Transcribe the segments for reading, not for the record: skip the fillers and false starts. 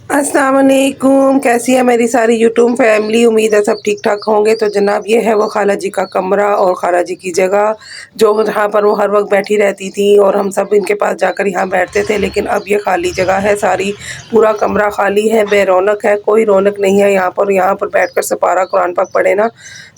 अस्सलाम वालेकुम। कैसी है मेरी सारी यूट्यूब फैमिली। उम्मीद है सब ठीक ठाक होंगे। तो जनाब ये है वो खाला जी का कमरा और खाला जी की जगह जो जहाँ पर वो हर वक्त बैठी रहती थी और हम सब इनके पास जाकर यहाँ बैठते थे। लेकिन अब ये खाली जगह है सारी, पूरा कमरा खाली है, बेरौनक है, कोई रौनक नहीं है यहाँ पर। यहाँ पर बैठ कर सपारा कुरान पाक पढ़े ना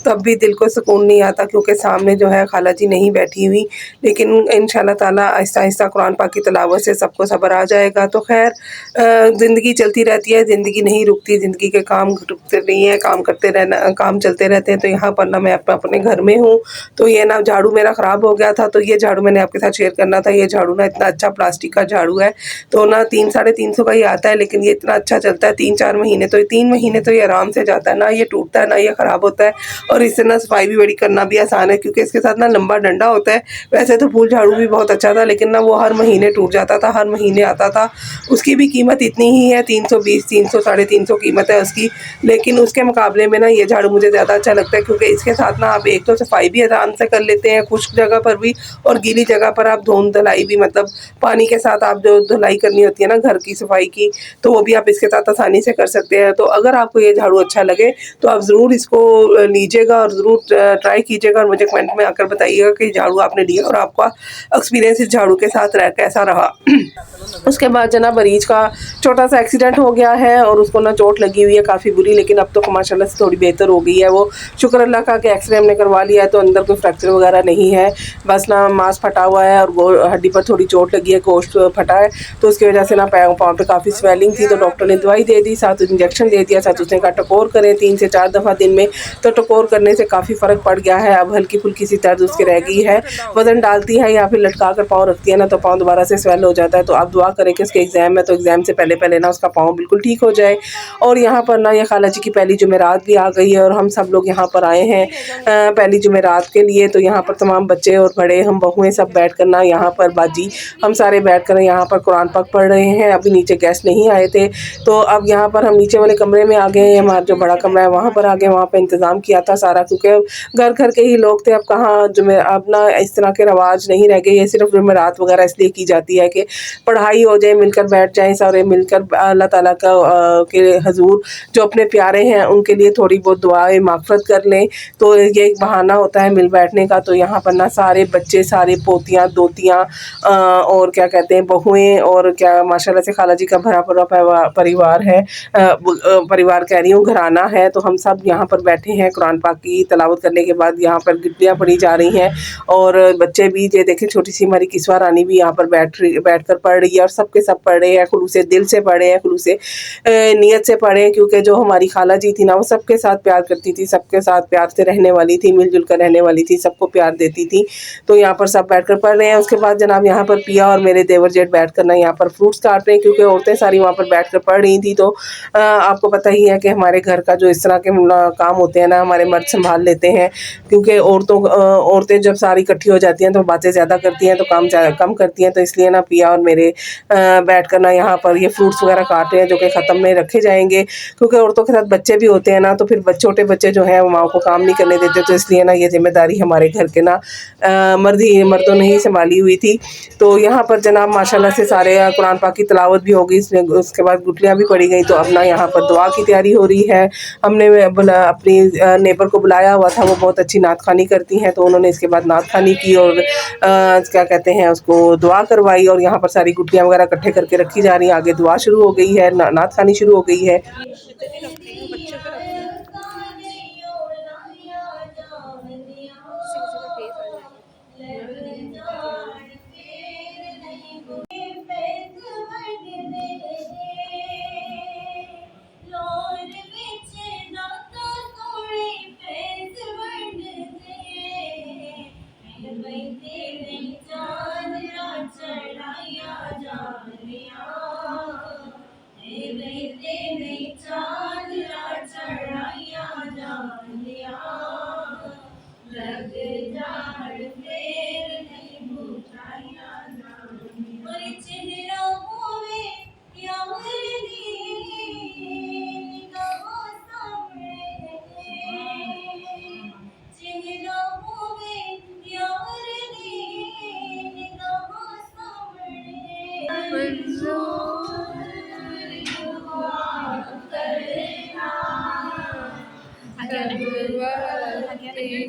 तब भी दिल को सुकून नहीं आता, क्योंकि सामने जो है खाला जी नहीं बैठी हुई। लेकिन इंशाल्लाह ताला आहिस्ता आहिस्ता कुरान पाक की तिलावत से सबको सब्र आ जाएगा। तो खैर ज़िंदगी चलती रहती है, ज़िंदगी नहीं रुकती, ज़िंदगी के काम रुकते नहीं हैं, काम करते रहना, काम चलते रहते हैं। तो यहाँ पर ना मैं अपने घर में हूँ, तो ये ना झाड़ू मेरा ख़राब हो गया था, तो ये झाड़ू मैंने आपके साथ शेयर करना था। ये झाड़ू ना इतना अच्छा प्लास्टिक का झाड़ू है, तो ना 3 साढ़े 300 का ही आता है, लेकिन ये इतना अच्छा चलता है 3-4 महीने। तो 3 महीने तो ये आराम से जाता है, ना ये टूटता है, ना ये ख़राब होता है। और इससे ना सफाई भी बड़ी करना भी आसान है, क्योंकि इसके साथ ना लंबा डंडा होता है। वैसे तो फूल झाड़ू भी बहुत अच्छा था, लेकिन ना वो हर महीने टूट जाता था, हर महीने आता था। उसकी भी कीमत इतनी ही है, 320, 300, साढ़े 300 कीमत है उसकी। लेकिन उसके मुकाबले में ना ये झाड़ू मुझे ज़्यादा अच्छा लगता है, क्योंकि इसके साथ ना आप एक तो सफाई भी आराम से कर लेते हैं खुश्क जगह पर भी, और गीली जगह पर आप धुलाई भी, मतलब पानी के साथ आप जो धुलाई करनी होती है ना घर की सफाई की, तो वो भी आप इसके साथ आसानी से कर सकते हैं। तो अगर आपको ये झाड़ू अच्छा लगे तो आप ज़रूर इसको लीजिएगा और ज़रूर ट्राई कीजिएगा, और मुझे कमेंट में आकर बताइएगा कि झाड़ू आपने लिया और आपका एक्सपीरियंस इस झाड़ू के साथ रह कैसा रहा। उसके बाद जनाब मरीज का छोटा सा एक्सीडेंट हो गया है और उसको ना चोट लगी हुई है काफ़ी बुरी, लेकिन अब तो माशाल्लाह से थोड़ी बेहतर हो गई है वो। शुक्र अल्लाह का कि एक्सरे हमने करवा लिया है, तो अंदर कोई फ्रैक्चर वगैरह नहीं है, बस ना मांस फटा हुआ है और हड्डी पर थोड़ी चोट लगी है, गोश्त फटा है, तो उसकी वजह से ना पाँव पे काफ़ी स्वेलिंग थी। तो डॉक्टर ने दवाई दे दी, साथ इंजेक्शन दे दिया, साथ उसने कहा टकोर करें 3 से 4 दफ़ा दिन में। तो टकोर करने से काफ़ी फ़र्क पड़ गया है। अब हल्की फुल्की सी दर्द उसकी रह गई है। वज़न डालती है या फिर लटका कर पाँव रखती है ना, तो पाँव दोबारा से स्वेल हो जाता है। तो आप दुआ करें कि उसके एग्ज़ाम है, तो एग्ज़ाम से पहले पहले ना उसका पाँव बिल्कुल ठीक हो जाए। और यहाँ पर ना ये खाला जी की पहली जुमेरात भी आ गई है और हम सब लोग यहाँ पर आए हैं पहली जुमेरात के लिए। तो यहाँ पर तमाम बच्चे और बड़े, हम बहुएं सब बैठ कर ना यहाँ पर बाजी, हम सारे बैठ कर यहाँ पर कुरान पाक पढ़ रहे हैं। अभी नीचे गेस्ट नहीं आए थे, तो अब यहाँ पर हम नीचे वाले कमरे में आ गए हैं। हमारा जो बड़ा कमरा है वहाँ पर आ गए, वहाँ पर इंतज़ाम किया था सारा, क्योंकि घर घर के ही लोग थे। अब कहाँ अब ना इस तरह के रवाज नहीं रह गए, ये सिर्फ जुमेरात वगैरह इसलिए की जाती है कि पढ़ाई हो जाए, मिलकर बैठ जाएं सारे मिलकर, अल्लाह ताला का के हजूर जो अपने प्यारे हैं उनके लिए थोड़ी बहुत दुआएं माफ़रत कर लें। तो ये एक बहाना होता है मिल बैठने का। तो यहाँ पर ना सारे बच्चे, सारे पोतियाँ दोतियाँ और क्या कहते हैं बहुएं, और क्या माशाल्लाह से खाला जी का भरा पूरा परिवार है, परिवार कह रही हूँ, घराना है। तो हम सब यहाँ पर बैठे हैं कुरान पाक की तलावत करने के बाद। यहाँ पर गिट्टियाँ पढ़ी जा रही हैं और बच्चे भी, ये देखें छोटी सी हमारी किस्वा रानी भी यहाँ पर बैठ कर पढ़ रही है, और सबके सब पढ़ रहे हैं, खुलूसे दिल से पढ़े हैं, खुलूसे नियत से पढ़े, क्योंकि जो हमारी खाला जी थी ना वो सबके साथ प्यार करती थी, सबके साथ प्यार से रहने वाली थी, मिलजुल कर रहने वाली थी, सबको प्यार देती थी। तो यहाँ पर सब बैठ कर पढ़ रहे हैं। उसके बाद जनाब यहाँ पर पिया और मेरे देवर जेठ बैठ कर ना यहाँ पर फ्रूट्स काट रहे हैं, क्योंकि औरतें सारी वहाँ पर बैठ कर पढ़ रही थी। तो आपको पता ही है कि हमारे घर का जो इस तरह के काम होते हैं ना, हमारे मर्द संभाल लेते हैं, क्योंकि औरतें जब सारी इकट्ठी हो जाती हैं तो बातें ज़्यादा करती हैं, तो काम कम करती हैं। तो इसलिए ना पिया और मेरे बैठ कर ना यहाँ पर ये फ्रूट्स वगैरह काट रहे हैं, जो कि ख़त्म में रखे जाएंगे, क्योंकि औरतों के साथ बच्चे भी होते हैं ना, तो फिर छोटे बच्चे जो हैं वो माँ को काम नहीं करने देते। तो इसलिए ना ये जिम्मेदारी हमारे घर के ना मर्दों ने ही संभाली हुई थी। तो यहाँ पर जनाब माशाल्लाह से सारे कुरान पाक की तिलावत भी हो गई, इसमें उसके बाद गुटलियाँ भी पड़ी गई। तो अब ना यहाँ पर दुआ की तैयारी हो रही है। हमने अपनी नेबर को बुलाया हुआ था, वो बहुत अच्छी नात खानी करती हैं, तो उन्होंने इसके बाद नात खानी की और क्या कहते हैं उसको दुआ करवाई। और यहाँ पर सारी गुटियाँ वगैरह इकट्ठे करके रखी जा रही हैं, आगे दुआ शुरू हो गई है, नात खानी शुरू हो गई है।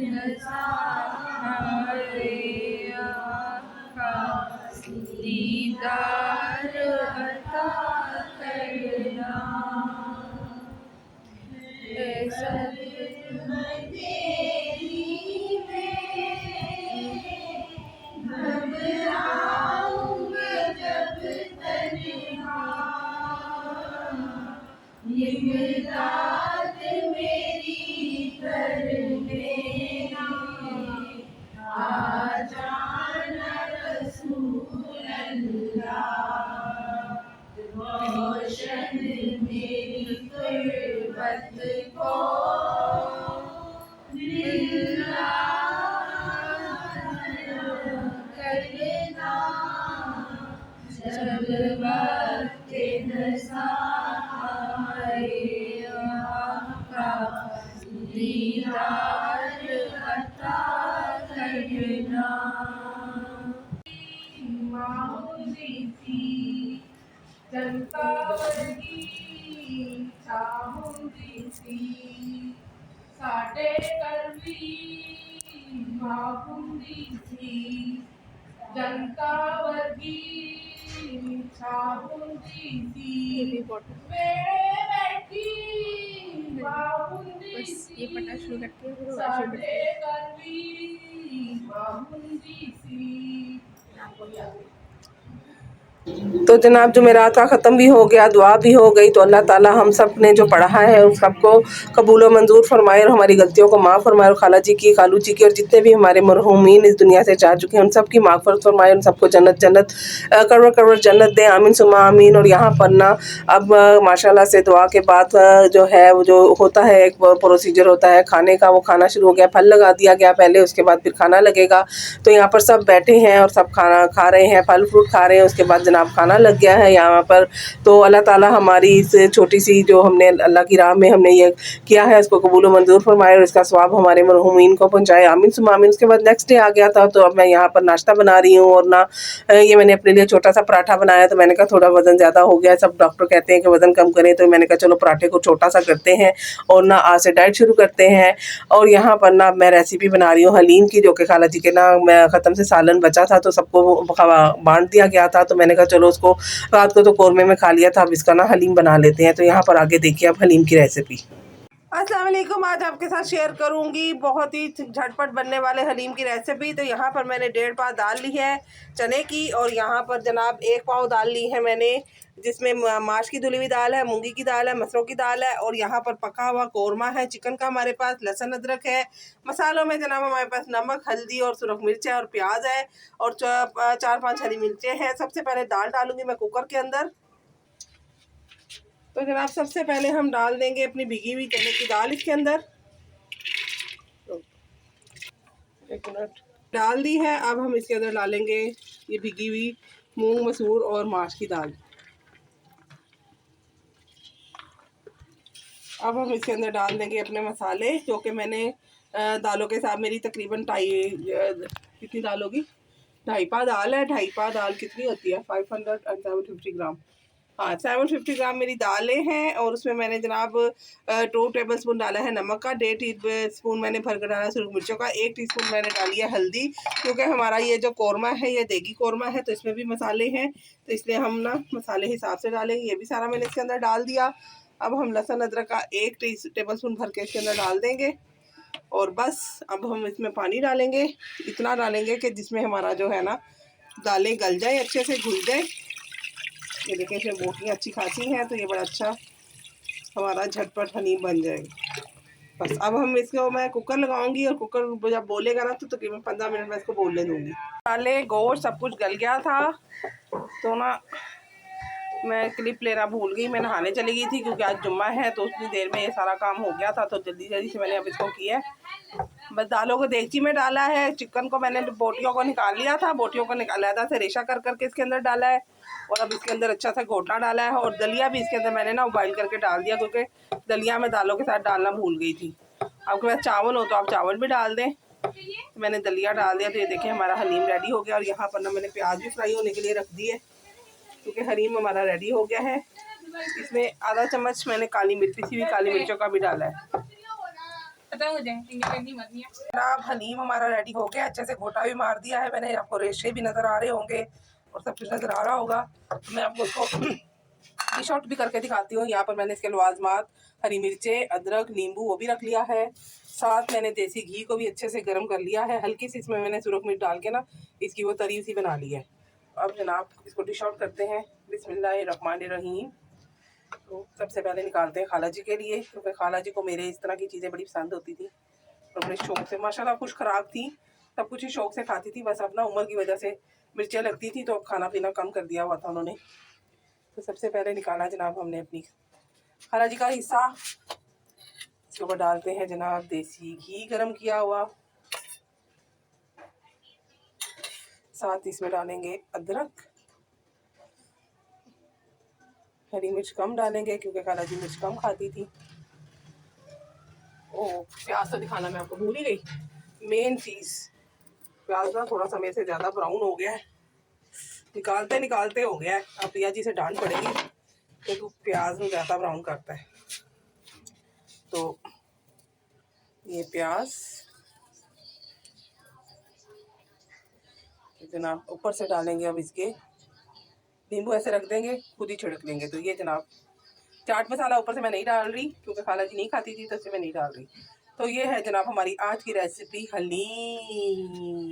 आका दीदार अता करना, घबराऊंगी जब तन्हा, इमदाद मेरी कर देना, आ जाना रसूल अल्लाह, रोशन मेरी गुर्बत को करना, जब वक्त नज़ा आए आका दीदार अता करना। मांगती थी जनता वर्गी चाहूंगी थी, साढ़े करवी मांगती थी जनता वर्गी चाहूंगी थी, बैठी मांगती थी, साढ़े करवी मांगती थी। तो जनाब जुमेरात का ख़त्म भी हो गया, दुआ भी हो गई। तो अल्लाह ताला हम सब ने जो पढ़ा है उस सबको कबूल व मंजूर फरमाए और हमारी गलतियों को माफ़ फरमाए, और खाला जी की, खालू जी की और जितने भी हमारे मरहूमीन इस दुनिया से जा चुके हैं उन सब की माफ़रत फरमाए, उन सबको जन्नत जन्नत करवर करवर जन्नत दें, आमीन सुमा आमीन। और यहाँ पर ना अब माशाल्लाह से दुआ के बाद जो है वो जो होता है एक प्रोसीजर होता है खाने का, वो खाना शुरू हो गया। फल लगा दिया गया पहले, उसके बाद फिर खाना लगेगा। तो यहाँ पर सब बैठे हैं और सब खाना खा रहे हैं, फल फ्रूट खा रहे हैं। उसके बाद जनाब खाना लग गया है यहाँ पर। तो अल्लाह ताला हमारी इस छोटी सी जो हमने अल्लाह की राह में हमने ये किया है उसको कबूल मंजूर फरमाए और इसका स्वाब हमारे मरहूमीन को पहुँचाए, आमीन सुमा आमीन। उसके बाद नेक्स्ट डे आ गया था, तो अब मैं यहाँ पर नाश्ता बना रही हूँ। और ना ये मैंने अपने लिए छोटा सा पराठा बनाया, तो मैंने कहा थोड़ा वज़न ज़्यादा हो गया, सब डॉक्टर कहते हैं कि वज़न कम करें, तो मैंने कहा चलो पराठे को छोटा सा करते हैं और ना आज से डाइट शुरू करते हैं। और यहाँ पर ना मैं रेसिपी बना रही हूँ हलीम की, जो कि खाला जी के ना मैं ख़त्म से सालन बचा था तो सबको बांट दिया गया था। तो मैंने कहा चलो उसको रात को तो कौरमे में खा लिया था, अब इसका ना हलीम बना लेते हैं। तो यहाँ पर आगे देखिए अब हलीम की रेसिपी। अस्सलाम वालेकुम, आज आपके साथ शेयर करूंगी बहुत ही झटपट बनने वाले हलीम की रेसिपी। तो यहाँ पर मैंने 1.5 पाव दाल ली है चने की, और यहाँ पर जनाब 1 पाव दाल ली है मैंने, जिसमें माश की धुली हुई दाल है, मूंगी की दाल है, मसरों की दाल है, और यहाँ पर पका हुआ कौरमा है चिकन का हमारे पास, लहसुन अदरक है। मसालों में जनाब हमारे पास नमक, हल्दी और सुरख मिर्च है, और प्याज है, और 4-5 हरी मिर्चें हैं। सबसे पहले दाल डालूंगी मैं कुकर के अंदर। तो जनाब सबसे पहले हम डाल देंगे अपनी भिगी हुई चने की दाल इसके अंदर। एक मिनट, डाल दी है। अब हम इसके अंदर डालेंगे ये भिगी हुई मूंग, मसूर और माश की दाल। अब हम इसके अंदर डाल देंगे अपने मसाले, जो कि मैंने दालों के साथ मेरी तकरीबन कितनी दाल होगी, 2.5 पा दाल है। 2.5 पा दाल कितनी होती है, 550 ग्राम। हाँ, 750 ग्राम मेरी दालें हैं, और उसमें मैंने जनाब 2 टेबल स्पून डाला है नमक का, 1.5 स्पून मैंने भर कर डाला सुरख मिर्चों का, 1 टीस्पून मैंने डाली है हल्दी, क्योंकि हमारा ये जो कौरमा है ये देगी कौरमा है, तो इसमें भी मसाले हैं, तो इसलिए हम ना मसाले हिसाब से डालेंगे। ये भी सारा मैंने इसके अंदर डाल दिया। अब हम लहसुन अदरक का 1 टेबल स्पून भर के इसके अंदर डाल देंगे, और बस अब हम इसमें पानी डालेंगे, इतना डालेंगे कि जिसमें हमारा जो है ना दालें गल जाए, अच्छे से घुल जाए। ये देखिए इसमें बोटियाँ अच्छी खासी हैं, तो ये बड़ा अच्छा हमारा झटपट हलीम बन जाएगा। बस अब हम इसको मैं कुकर लगाऊंगी, और कुकर जब बोलेगा ना तो तकरीबन 15 मिनट में इसको बोलने दूंगी। दालें, गोश्त सब कुछ गल गया था, तो ना मैं क्लिप लेना भूल गई, मैं नहाने चली गई थी क्योंकि आज जुम्मा है, तो उतनी देर में ये सारा काम हो गया था, तो जल्दी जल्दी से मैंने अब इसको किया है। बस दालों को देगची में डाला है, चिकन को मैंने बोटियों को निकाल लिया था, बोटियों को अलग से रेशा कर करके इसके अंदर डाला है, और अब इसके अंदर अच्छा सा घोटना डाला है, और दलिया भी इसके अंदर मैंने ना बॉइल करके डाल दिया, क्योंकि दलिया मैं दालों के साथ डालना भूल गई थी। आपके पास चावल हो तो आप चावल भी डाल दें, तो मैंने दलिया डाल दिया। तो ये देखिए हमारा हलीम रेडी हो गया, और यहाँ पर ना मैंने प्याज भी फ्राई होने के लिए रख दी है, क्योंकि हलीम हमारा रेडी हो गया है। इसमें आधा चम्मच मैंने काली मिर्च, पिसी हुई काली मिर्चों का भी डाला है। पता है मुझे, इंग्लिश मत नहीं है। जनाब हलीम हमारा रेडी हो गया, अच्छे से घोटा भी मार दिया है मैंने, आपको रेशे भी नज़र आ रहे होंगे और सब कुछ नज़र आ रहा होगा। मैं आपको उसको डिश आउट भी करके दिखाती हूँ। यहाँ पर मैंने इसके लवाजमात, हरी मिर्चें, अदरक, नींबू वो भी रख लिया है। साथ मैंने देसी घी को भी अच्छे से गर्म कर लिया है। हल्की सी इसमें मैंने सुरख मिर्च डाल के ना इसकी वो तरी सी बना ली है। अब जनाब इसको डिश आउट करते हैं। बिस्मिल्लाहिर्रहमानिर्रहीम। तो सबसे पहले निकालते हैं खाला जी के लिए, क्योंकि खाला जी को मेरे इस तरह की चीज़ें बड़ी पसंद होती थी और बड़े शौक से, माशाल्लाह कुछ ख़राब थी, सब कुछ ही शौक से खाती थी, बस अपना उम्र की वजह से मिर्चें लगती थी तो खाना पीना कम कर दिया हुआ था उन्होंने। तो सबसे पहले निकाला जनाब हमने अपनी खाला जी का हिस्सा। इसके ऊपर डालते हैं जनाब देसी घी गरम किया हुआ, साथ इसमें डालेंगे अदरक, हरी मिर्च कम डालेंगे क्योंकि खाला जी मिर्च कम खाती थी। ओह प्याज तो दिखाना मैं आपको भूल ही गई, मेन चीज़ प्याज ना थोड़ा सा मेरे से ज़्यादा ब्राउन हो गया है, निकालते निकालते हो गया है। अब प्रिया जी से डांट पड़ेगी कि तू प्याज में ज़्यादा ब्राउन करता है। तो ये प्याज जनाब ऊपर से डालेंगे। अब इसके नींबू ऐसे रख देंगे, खुद ही छिड़क लेंगे। तो ये जनाब चाट मसाला ऊपर से मैं नहीं डाल रही क्योंकि खाला जी नहीं खाती थी तो इससे मैं नहीं डाल रही। तो ये है जनाब हमारी आज की रेसिपी हलीम।